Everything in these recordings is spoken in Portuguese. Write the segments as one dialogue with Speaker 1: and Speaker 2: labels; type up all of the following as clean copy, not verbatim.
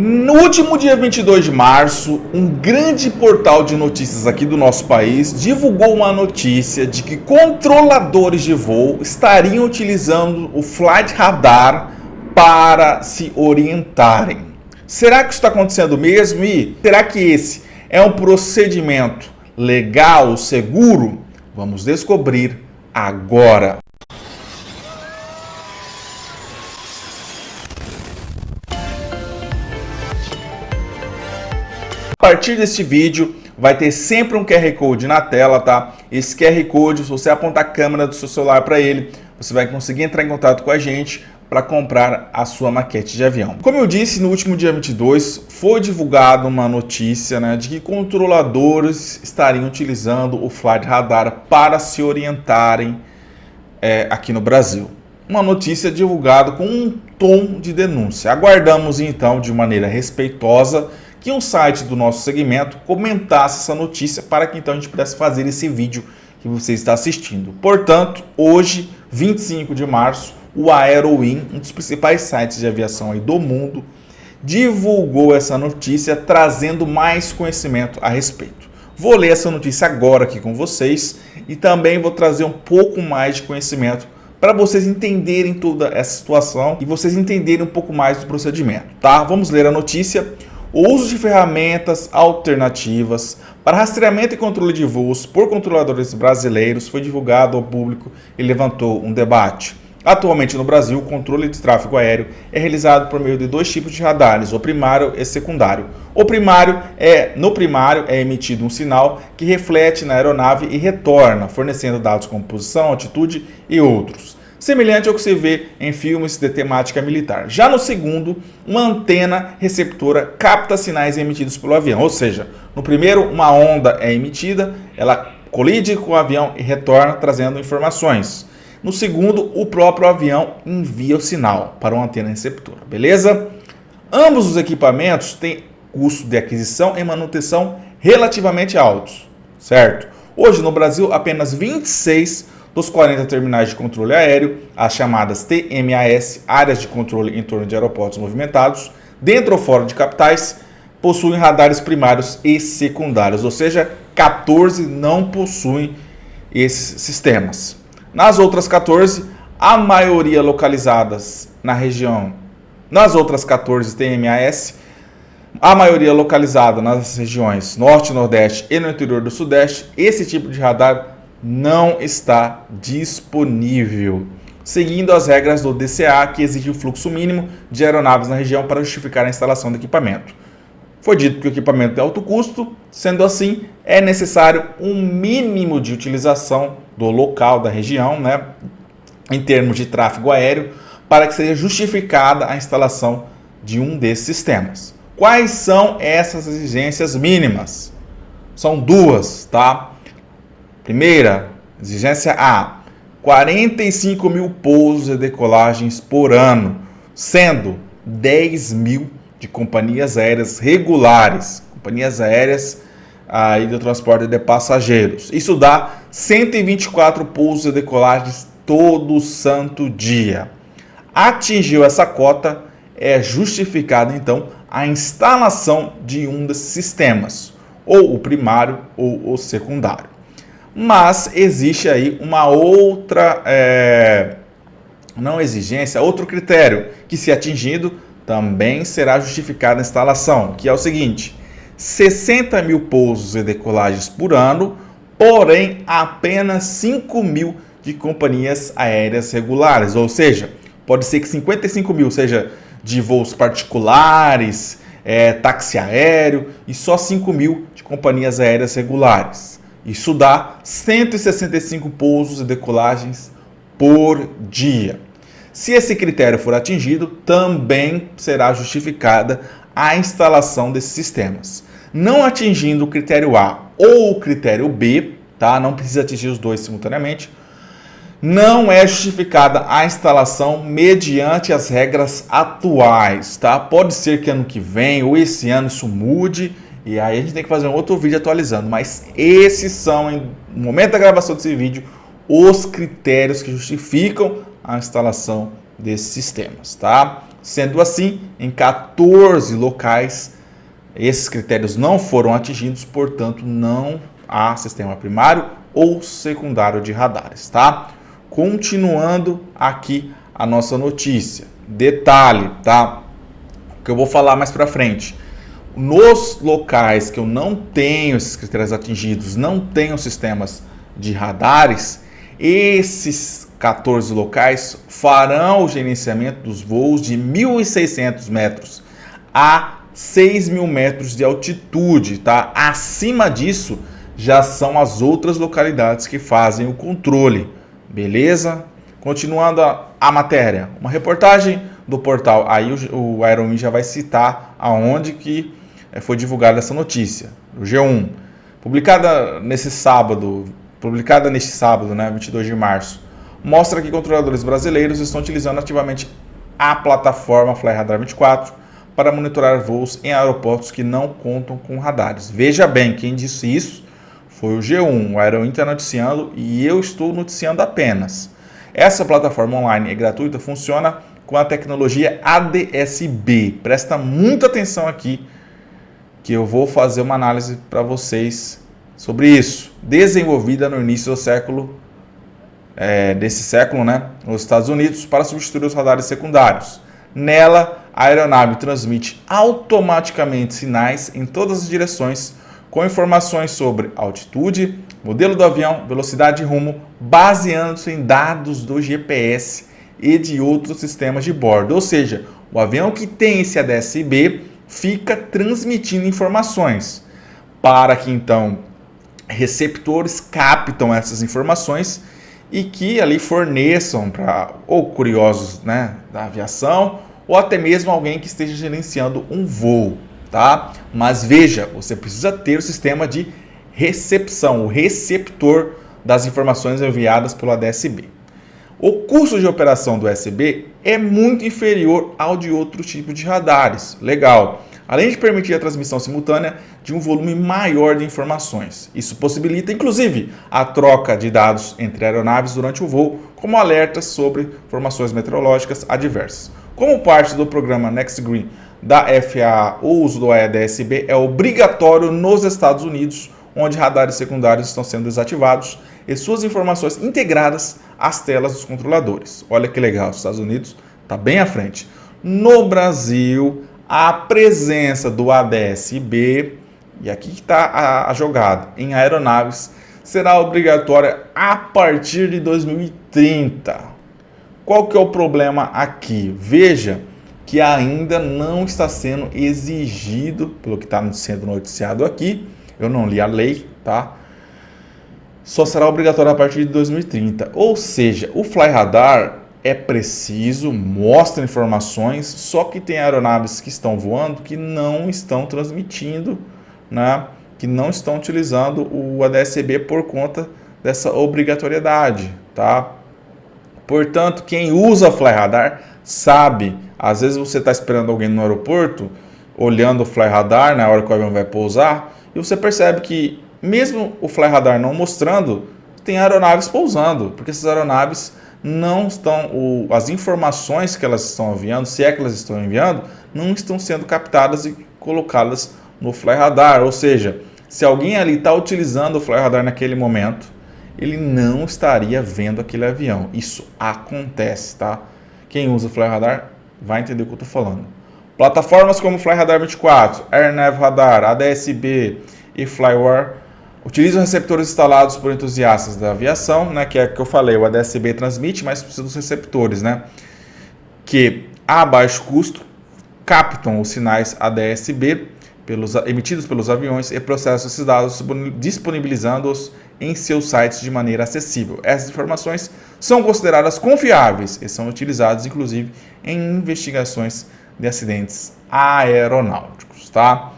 Speaker 1: No último dia 22 de março, um grande portal de notícias aqui do nosso país divulgou uma notícia de que controladores de voo estariam utilizando o Flight Radar para se orientarem. Será que isso está acontecendo mesmo? E será que esse é um procedimento legal, seguro? Vamos descobrir agora. A partir deste vídeo vai ter sempre um QR Code na tela, tá? Esse QR Code, se você apontar a câmera do seu celular para ele, você vai conseguir entrar em contato com a gente para comprar a sua maquete de avião. Como eu disse, no último dia 22 foi divulgada uma notícia, né, de que controladores estariam utilizando o Flight Radar para se orientarem aqui no Brasil. Uma notícia divulgada com um tom de denúncia. Aguardamos então, de maneira respeitosa, que um site do nosso segmento comentasse essa notícia para que então a gente pudesse fazer esse vídeo que você está assistindo. Portanto, hoje, 25 de março, o AeroWin, um dos principais sites de aviação aí do mundo, divulgou essa notícia trazendo mais conhecimento a respeito. Vou ler essa notícia agora aqui com vocês e também vou trazer um pouco mais de conhecimento para vocês entenderem toda essa situação e vocês entenderem um pouco mais do procedimento, tá? Vamos ler a notícia. O uso de ferramentas alternativas para rastreamento e controle de voos por controladores brasileiros foi divulgado ao público e levantou um debate. Atualmente no Brasil, o controle de tráfego aéreo é realizado por meio de dois tipos de radares, o primário e secundário. No primário é emitido um sinal que reflete na aeronave e retorna, fornecendo dados como posição, altitude e outros, semelhante ao que se vê em filmes de temática militar. Já no segundo, uma antena receptora capta sinais emitidos pelo avião, ou seja, no primeiro uma onda é emitida, ela colide com o avião e retorna trazendo informações. No segundo, o próprio avião envia o sinal para uma antena receptora, beleza? Ambos os equipamentos têm custo de aquisição e manutenção relativamente altos, certo? Hoje no Brasil, apenas 26 dos 40 terminais de controle aéreo, as chamadas TMAS, áreas de controle em torno de aeroportos movimentados, dentro ou fora de capitais, possuem radares primários e secundários, ou seja, 14 não possuem esses sistemas. Nas outras 14, a maioria localizadas na região, nas outras 14 TMAS, a maioria localizada nas regiões Norte, Nordeste e no interior do Sudeste, esse tipo de radar não está disponível, seguindo as regras do DCA, que exige o fluxo mínimo de aeronaves na região para justificar a instalação do equipamento. Foi dito que o equipamento é alto custo, sendo assim, é necessário um mínimo de utilização do local da região, né, em termos de tráfego aéreo, para que seja justificada a instalação de um desses sistemas. Quais são essas exigências mínimas? São duas, tá? Primeira, exigência A, 45 mil pousos e decolagens por ano, sendo 10 mil de companhias aéreas regulares, companhias aéreas aí do transporte de passageiros. Isso dá 124 pousos e decolagens todo santo dia. Atingiu essa cota, é justificada então a instalação de um desses sistemas, ou o primário ou o secundário. Mas existe aí uma outra, não exigência, outro critério, que se atingido, também será justificada a instalação, que é o seguinte: 60 mil pousos e decolagens por ano, porém apenas 5 mil de companhias aéreas regulares, ou seja, pode ser que 55 mil seja de voos particulares, táxi aéreo, e só 5 mil de companhias aéreas regulares. Isso dá 165 pousos e decolagens por dia. Se esse critério for atingido, também será justificada a instalação desses sistemas. Não atingindo o critério A ou o critério B, tá? Não precisa atingir os dois simultaneamente, não é justificada a instalação mediante as regras atuais, tá? Pode ser que ano que vem ou esse ano isso mude, e aí a gente tem que fazer um outro vídeo atualizando, mas esses são, no momento da gravação desse vídeo, os critérios que justificam a instalação desses sistemas, tá? Sendo assim, em 14 locais, esses critérios não foram atingidos, portanto, não há sistema primário ou secundário de radares, tá? Continuando aqui a nossa notícia. Detalhe, tá? Que eu vou falar mais para frente. Nos locais que eu não tenho esses critérios atingidos, não tenho sistemas de radares, esses 14 locais farão o gerenciamento dos voos de 1.600 metros a 6.000 metros de altitude, tá? Acima disso, já são as outras localidades que fazem o controle, beleza? Continuando a matéria, uma reportagem do portal, aí o Aerowin já vai citar aonde que foi divulgada essa notícia, o G1, publicada neste sábado, né, 22 de março, mostra que controladores brasileiros estão utilizando ativamente a plataforma FlyRadar 24 para monitorar voos em aeroportos que não contam com radares. Veja bem, quem disse isso foi o G1, o Aerowin está noticiando e eu estou noticiando apenas. Essa plataforma online é gratuita, funciona com a tecnologia ADS-B. Presta muita atenção aqui, que eu vou fazer uma análise para vocês sobre isso. Desenvolvida no início do século, desse século, né, nos Estados Unidos, para substituir os radares secundários. Nela, a aeronave transmite automaticamente sinais em todas as direções, com informações sobre altitude, modelo do avião, velocidade e rumo, baseando-se em dados do GPS e de outros sistemas de bordo. Ou seja, o avião que tem esse ADS-B fica transmitindo informações para que então receptores captam essas informações e que ali forneçam para ou curiosos, né, da aviação ou até mesmo alguém que esteja gerenciando um voo, tá? Mas veja, você precisa ter o sistema de recepção, o receptor das informações enviadas pelo ADS-B. O custo de operação do ADS-B é muito inferior ao de outro tipo de radares. Legal. Além de permitir a transmissão simultânea de um volume maior de informações. Isso possibilita, inclusive, a troca de dados entre aeronaves durante o voo, como alertas sobre informações meteorológicas adversas. Como parte do programa Next Green da FAA, o uso do ADS-B é obrigatório nos Estados Unidos, onde radares secundários estão sendo desativados e suas informações integradas às telas dos controladores. Olha que legal, os Estados Unidos está bem à frente. No Brasil, a presença do ADS-B, e aqui está a jogada, em aeronaves, será obrigatória a partir de 2030. Qual que é o problema aqui? Veja que ainda não está sendo exigido, pelo que está sendo noticiado aqui, eu não li a lei, tá? Só será obrigatório a partir de 2030. Ou seja, o FlyRadar é preciso, mostra informações, só que tem aeronaves que estão voando que não estão transmitindo, né? Que não estão utilizando o ADS-B por conta dessa obrigatoriedade, tá? Portanto, quem usa FlyRadar sabe, às vezes você está esperando alguém no aeroporto, olhando o FlyRadar na hora que o avião vai pousar, e você percebe que mesmo o FlyRadar não mostrando, tem aeronaves pousando, porque essas aeronaves não estão, as informações que elas estão enviando, se é que elas estão enviando, não estão sendo captadas e colocadas no FlyRadar. Ou seja, se alguém ali está utilizando o FlyRadar naquele momento, ele não estaria vendo aquele avião. Isso acontece, tá? Quem usa o FlyRadar vai entender o que eu estou falando. Plataformas como o FlyRadar 24, AirNav Radar, ADS-B e FlyWare utilizam receptores instalados por entusiastas da aviação, né, que é o que eu falei, o ADS-B transmite, mas precisa dos receptores, né, que a baixo custo captam os sinais ADS-B emitidos pelos aviões e processam esses dados, disponibilizando-os em seus sites de maneira acessível. Essas informações são consideradas confiáveis e são utilizadas, inclusive, em investigações de acidentes aeronáuticos, tá?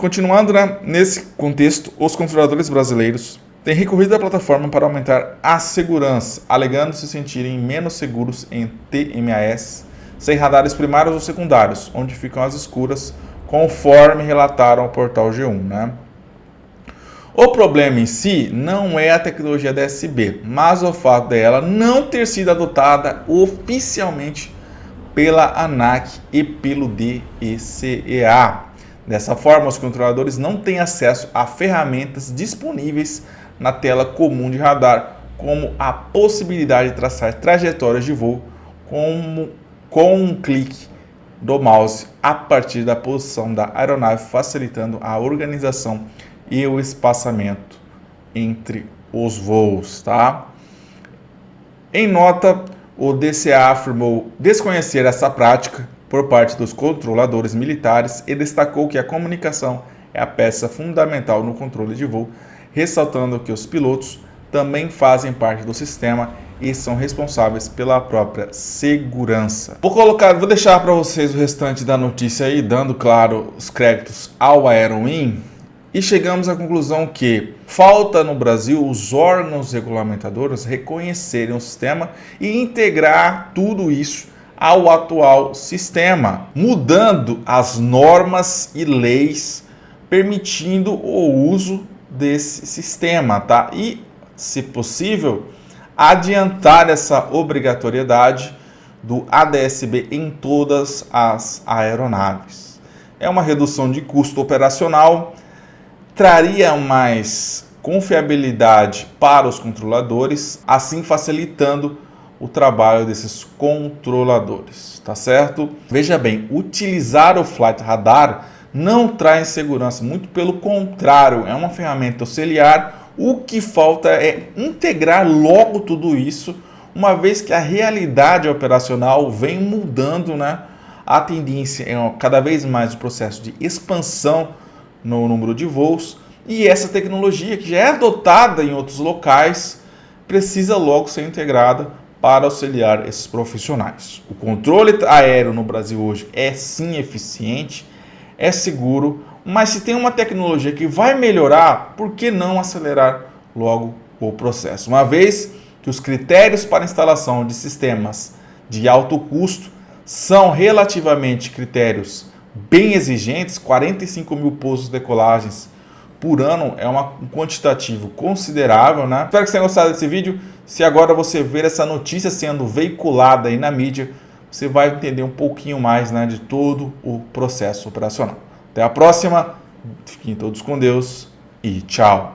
Speaker 1: Continuando, né, nesse contexto, os controladores brasileiros têm recorrido à plataforma para aumentar a segurança, alegando se sentirem menos seguros em TMAS, sem radares primários ou secundários, onde ficam as escuras, conforme relataram ao portal G1, né? O problema em si não é a tecnologia ADS-B, mas o fato dela não ter sido adotada oficialmente pela ANAC e pelo DECEA. Dessa forma, os controladores não têm acesso a ferramentas disponíveis na tela comum de radar, como a possibilidade de traçar trajetórias de voo com um clique do mouse a partir da posição da aeronave, facilitando a organização e o espaçamento entre os voos, tá? Em nota, o DCA afirmou desconhecer essa prática por parte dos controladores militares e destacou que a comunicação é a peça fundamental no controle de voo, ressaltando que os pilotos também fazem parte do sistema e são responsáveis pela própria segurança. Vou deixar para vocês o restante da notícia aí, dando, claro, os créditos ao Aerowin. E chegamos à conclusão que falta no Brasil os órgãos regulamentadores reconhecerem o sistema e integrar tudo isso ao atual sistema, mudando as normas e leis permitindo o uso desse sistema, tá? E, se possível, adiantar essa obrigatoriedade do ADS-B em todas as aeronaves. É uma redução de custo operacional, traria mais confiabilidade para os controladores, assim facilitando o trabalho desses controladores, tá certo? Veja bem, utilizar o Flight Radar não traz segurança, muito pelo contrário, é uma ferramenta auxiliar. O que falta é integrar logo tudo isso, uma vez que a realidade operacional vem mudando, né? A tendência é cada vez mais o processo de expansão no número de voos, e essa tecnologia que já é adotada em outros locais precisa logo ser integrada para auxiliar esses profissionais. O controle aéreo no Brasil hoje é sim eficiente, é seguro, mas se tem uma tecnologia que vai melhorar, por que não acelerar logo o processo? Uma vez que os critérios para instalação de sistemas de alto custo são relativamente critérios bem exigentes, 45 mil pousos de decolagens por ano é um quantitativo considerável, né? Espero que você tenha gostado desse vídeo. Se agora você ver essa notícia sendo veiculada aí na mídia, você vai entender um pouquinho mais, né, de todo o processo operacional. Até a próxima, fiquem todos com Deus e tchau!